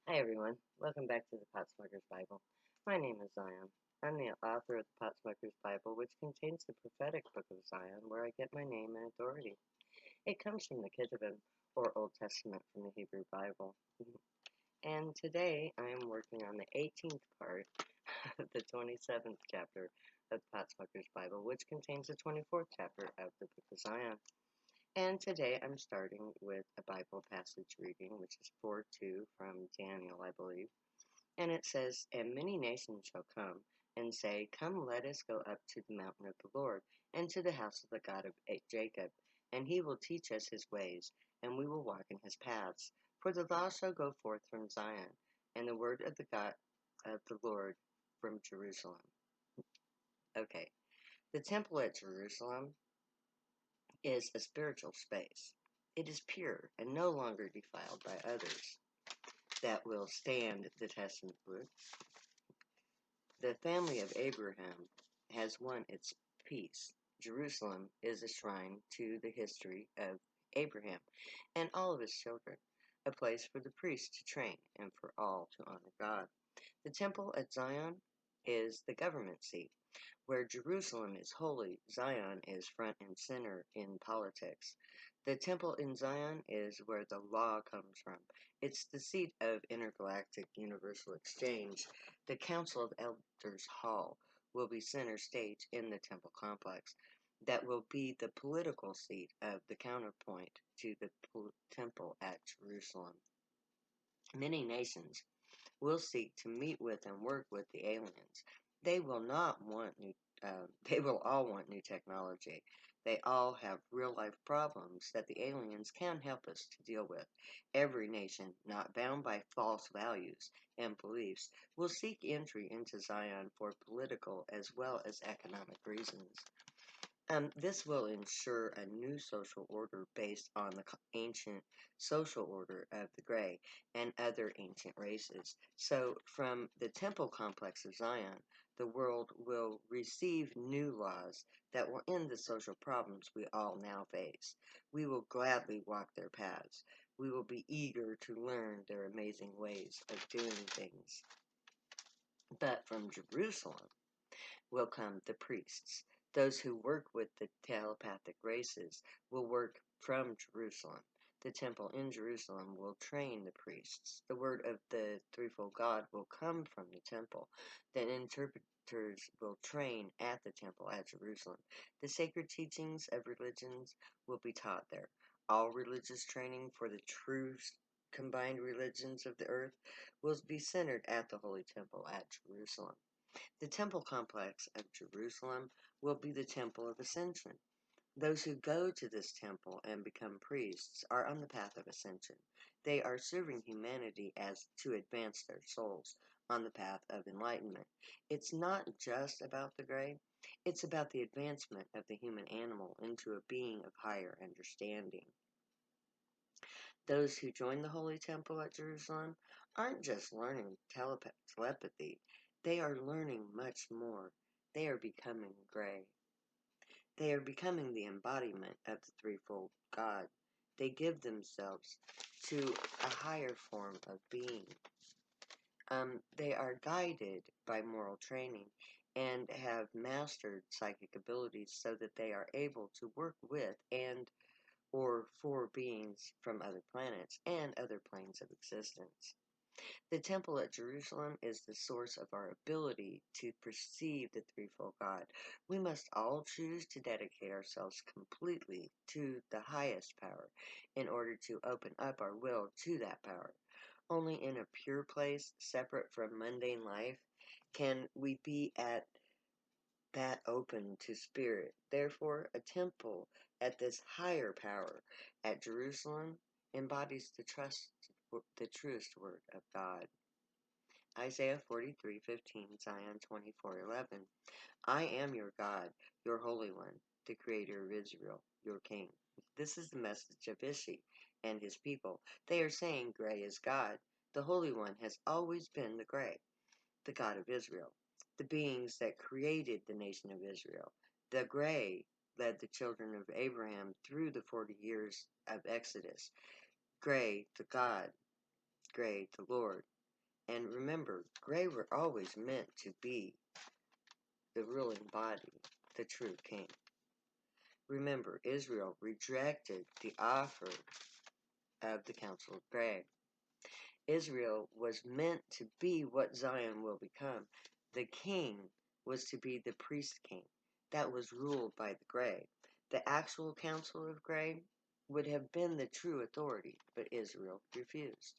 Hi everyone, welcome back to the Potsmoker's Bible. My name is Zion. I'm the author of the Potsmoker's Bible, which contains the prophetic book of Zion, where I get my name and authority. It comes from the Ketuvim, or Old Testament from the Hebrew Bible. And today I am working on the 18th part of the 27th chapter of the Potsmoker's Bible, which contains the 24th chapter of the book of Zion. And today I'm starting with a Bible passage reading, which is 4:2 from Daniel, I believe. And it says, And many nations shall come and say, Come, let us go up to the mountain of the Lord, and to the house of the God of Jacob, and he will teach us his ways, and we will walk in his paths. For the law shall go forth from Zion, and the word of the God of the Lord from Jerusalem. Okay, the temple at Jerusalem is a spiritual space. It is pure and no longer defiled by others that will stand the test of wood. The family of Abraham has won its peace. Jerusalem is a shrine to the history of Abraham and all of his children, a place for the priests to train and for all to honor God. The temple at Zion is the government seat. Where Jerusalem is holy, Zion is front and center in politics. The temple in Zion is where the law comes from. It's the seat of intergalactic universal exchange. The Council of Elders Hall will be center stage in the temple complex. That will be the political seat of the counterpoint to the temple at Jerusalem. Many nations will seek to meet with and work with the aliens. They will not want new. They will all want new technology. They all have real life problems that the aliens can help us to deal with. Every nation not bound by false values and beliefs will seek entry into Zion for political as well as economic reasons. This will ensure a new social order based on the ancient social order of the Grey and other ancient races. So, from the temple complex of Zion, the world will receive new laws that will end the social problems we all now face. We will gladly walk their paths. We will be eager to learn their amazing ways of doing things. But from Jerusalem, will come the priests. Those who work with the telepathic races will work from Jerusalem. The temple in Jerusalem will train the priests. The word of the threefold God will come from the temple. Then interpreters will train at the temple at Jerusalem. The sacred teachings of religions will be taught there. All religious training for the true combined religions of the earth will be centered at the Holy Temple at Jerusalem. The temple complex of Jerusalem will be the temple of ascension. Those who go to this temple and become priests are on the path of ascension. They are serving humanity as to advance their souls on the path of enlightenment. It's not just about the gray, it's about the advancement of the human animal into a being of higher understanding. Those who join the Holy Temple at Jerusalem aren't just learning telepathy, they are learning much more. They are becoming gray. They are becoming the embodiment of the threefold God. They give themselves to a higher form of being. They are guided by moral training and have mastered psychic abilities so that they are able to work with and or for beings from other planets and other planes of existence. The temple at Jerusalem is the source of our ability to perceive the threefold God. We must all choose to dedicate ourselves completely to the highest power in order to open up our will to that power. Only in a pure place, separate from mundane life, can we be at that open to spirit. Therefore, a temple at this higher power at Jerusalem embodies the truest word of God. Isaiah 43:15, Zion 24:11. I am your God, your Holy One, the Creator of Israel, your King. This is the message of Ishi and his people. They are saying Gray is God. The Holy One has always been the Gray, the God of Israel, the beings that created the nation of Israel. The Gray led the children of Abraham through the 40 years of Exodus. Gray, the God, gray the Lord. And remember, gray were always meant to be the ruling body, the true king. Remember, Israel rejected the offer of the Council of Gray. Israel was meant to be what Zion will become. The king was to be the priest king that was ruled by the Gray. The actual Council of Gray would have been the true authority, but Israel refused.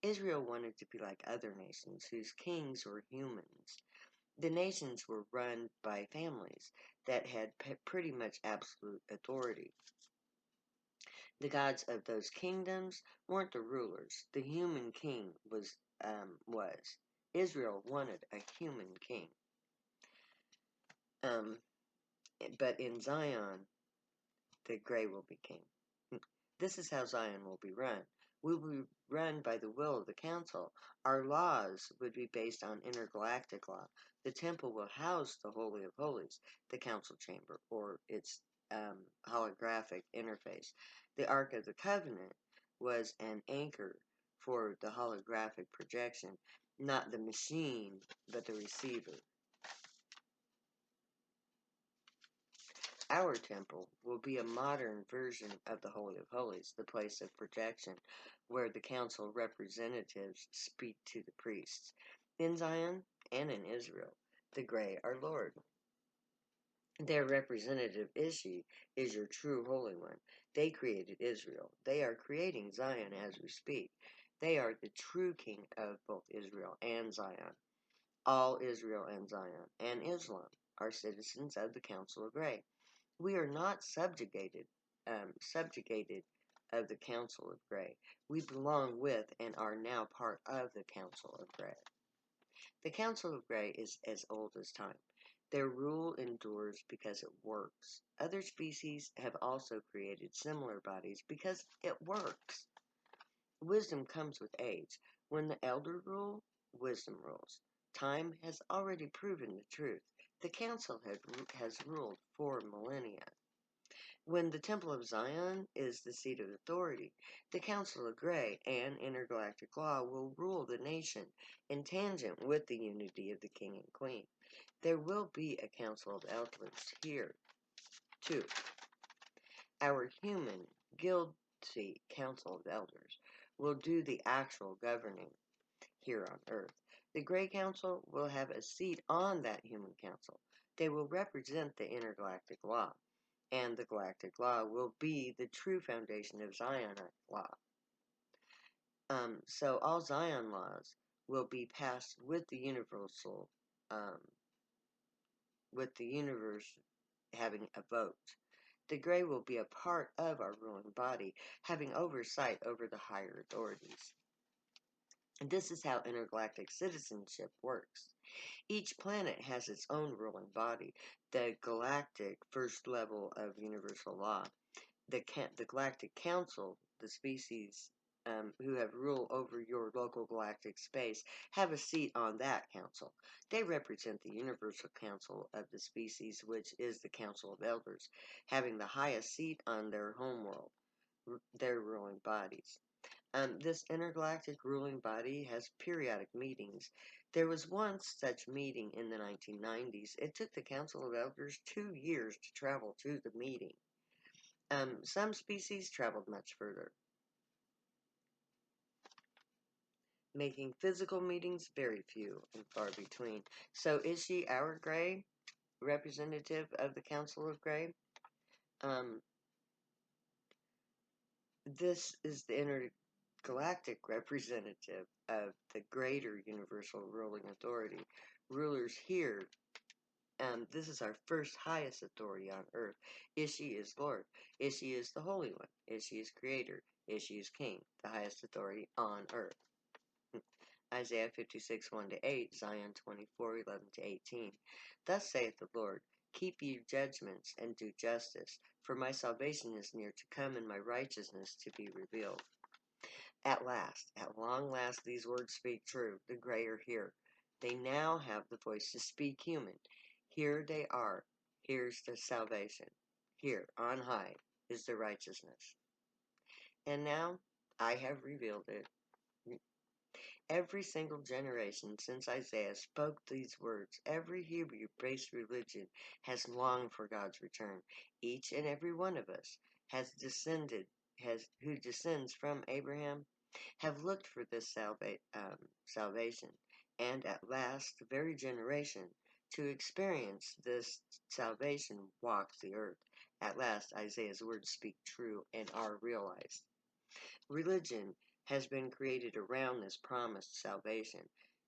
Israel wanted to be like other nations whose kings were humans. The nations were run by families that had pretty much absolute authority. The gods of those kingdoms weren't the rulers. The human king was. Israel wanted a human king. But in Zion, the Gray will be king. This is how Zion will be run. We will be run by the will of the council. Our laws would be based on intergalactic law. The temple will house the Holy of Holies, the council chamber, or its holographic interface. The Ark of the Covenant was an anchor for the holographic projection, not the machine, but the receiver. Our temple will be a modern version of the Holy of Holies, the place of projection, where the council representatives speak to the priests. In Zion and in Israel, the Gray are Lord. Their representative Ishi is your true Holy One. They created Israel. They are creating Zion as we speak. They are the true king of both Israel and Zion. All Israel and Zion and Islam are citizens of the Council of Gray. We are not subjugated of the Council of Gray. We belong with and are now part of the Council of Gray. The Council of Gray is as old as time. Their rule endures because it works. Other species have also created similar bodies because it works. Wisdom comes with age. When the elder rule, wisdom rules. Time has already proven the truth. The Council has ruled for millennia. When the Temple of Zion is the seat of authority, the Council of Gray and intergalactic law will rule the nation in tangent with the unity of the king and queen. There will be a Council of Elders here, too. Our human, guilty Council of Elders will do the actual governing here on Earth. The Gray Council will have a seat on that human council. They will represent the intergalactic law, and the galactic law will be the true foundation of Zionite law. So all Zion laws will be passed with the universal, with the universe having a vote. The Gray will be a part of our ruling body, having oversight over the higher authorities. And this is how intergalactic citizenship works. Each planet has its own ruling body, the galactic first level of universal law. The Galactic Council, the species who have rule over your local galactic space, have a seat on that council. They represent the Universal Council of the species, which is the Council of Elders, having the highest seat on their homeworld, their ruling bodies. This intergalactic ruling body has periodic meetings. There was once such meeting in the 1990s. It took the Council of Elders 2 years to travel to the meeting. Some species traveled much further, making physical meetings very few and far between. So is she our Gray, representative of the Council of Gray? This is the intergalactic representative of the greater universal ruling authority. Rulers here, this is our first highest authority on earth. Ishi is Lord. Ishi is the Holy One. Ishi is Creator. Ishi is King, the highest authority on earth. Isaiah 56, 1-8, Zion 24, 11-18. Thus saith the Lord, keep ye judgments and do justice, for my salvation is near to come and my righteousness to be revealed. At long last, these words speak true. The Gray are here. They now have the voice to speak human. Here they are. Here's the salvation. Here, on high, is the righteousness. And now, I have revealed it. Every single generation since Isaiah spoke these words, every Hebrew-based religion has longed for God's return. Each and every one of us has descended, has who descends from Abraham, have looked for this salvation, and at last, the very generation to experience this salvation walks the earth. At last, Isaiah's words speak true and are realized. Religion has been created around this promised salvation.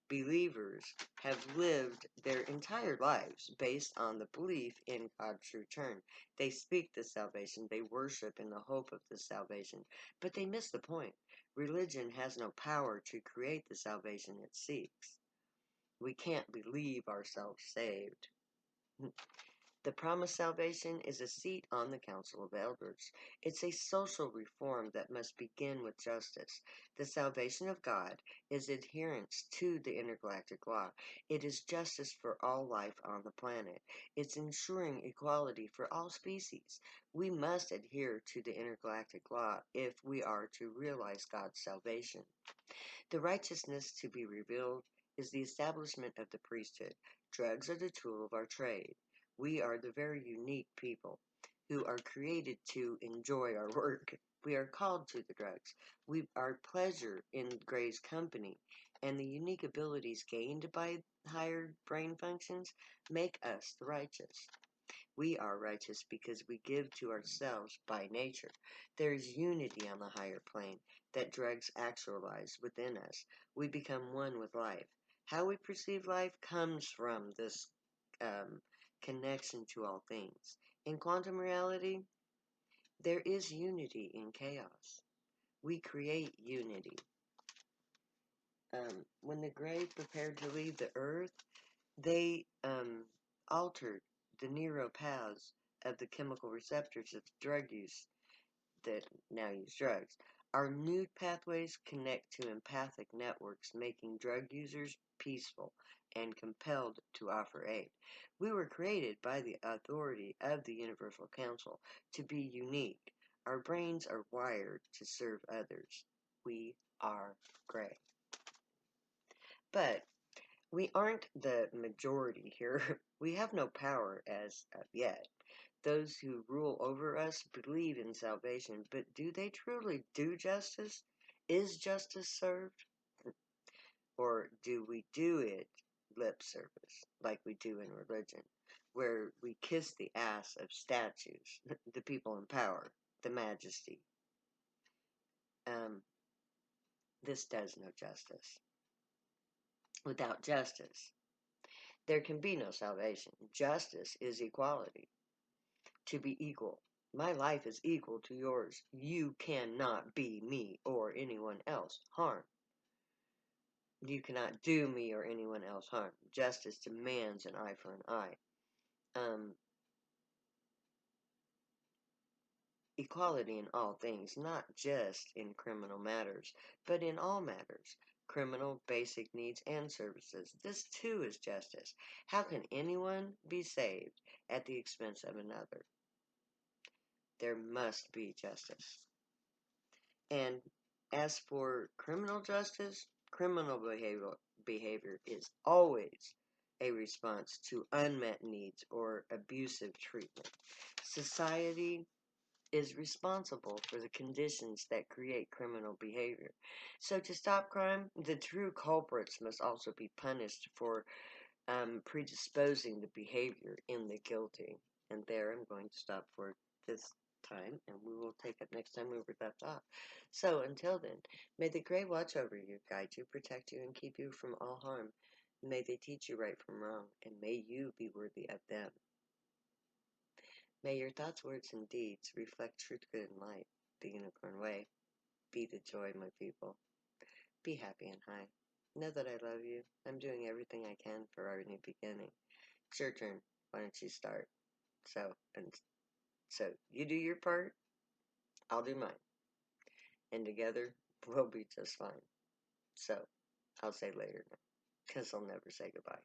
Believers have lived their entire lives based on the belief in God's return. They speak the salvation, they worship in the hope of the salvation, but they miss the point. Religion has no power to create the salvation it seeks. We can't believe ourselves saved. The promised salvation is a seat on the Council of Elders. It's a social reform that must begin with justice. The salvation of God is adherence to the intergalactic law. It is justice for all life on the planet. It's ensuring equality for all species. We must adhere to the intergalactic law if we are to realize God's salvation. The righteousness to be revealed is the establishment of the priesthood. Drugs are the tool of our trade. We are the very unique people who are created to enjoy our work. We are called to the drugs. Our pleasure in Gray's company and the unique abilities gained by higher brain functions make us the righteous. We are righteous because we give to ourselves by nature. There is unity on the higher plane that drugs actualize within us. We become one with life. How we perceive life comes from this connection to all things. In quantum reality, there is unity in chaos. We create unity. When the Grey prepared to leave the Earth, they altered the neural paths of the chemical receptors of drug use that now use drugs. Our new pathways connect to empathic networks, making drug users peaceful and compelled to offer aid. We were created by the authority of the Universal Council to be unique. Our brains are wired to serve others. We are Gray. But we aren't the majority here. We have no power as of yet. Those who rule over us believe in salvation, but do they truly do justice? Is justice served? Or do we do it lip service, like we do in religion, where we kiss the ass of statues, the people in power, the majesty? This does no justice. Without justice, there can be no salvation. Justice is equality. To be equal. My life is equal to yours. You cannot be me or anyone else harm. You cannot do me or anyone else harm. Justice demands an eye for an eye. Equality in all things, not just in criminal matters, but in all matters. Criminal, basic needs, and services. This too is justice. How can anyone be saved at the expense of another? There must be justice. And as for criminal justice, criminal behavior is always a response to unmet needs or abusive treatment. Society is responsible for the conditions that create criminal behavior. So to stop crime, the true culprits must also be punished for predisposing the behavior in the guilty. And there I'm going to stop for this time, and we will take up next time we were left off. So until then, may the Grey watch over you, guide you, protect you, and keep you from all harm. May they teach you right from wrong, and may you be worthy of them. May your thoughts, words, and deeds reflect truth, good, and light, the unicorn way. Be the joy, my people. Be happy and high. Know that I love you. I'm doing everything I can for our new beginning. It's your turn. Why don't you start? So you do your part, I'll do mine. And together, we'll be just fine. So, I'll say later now, because I'll never say goodbye.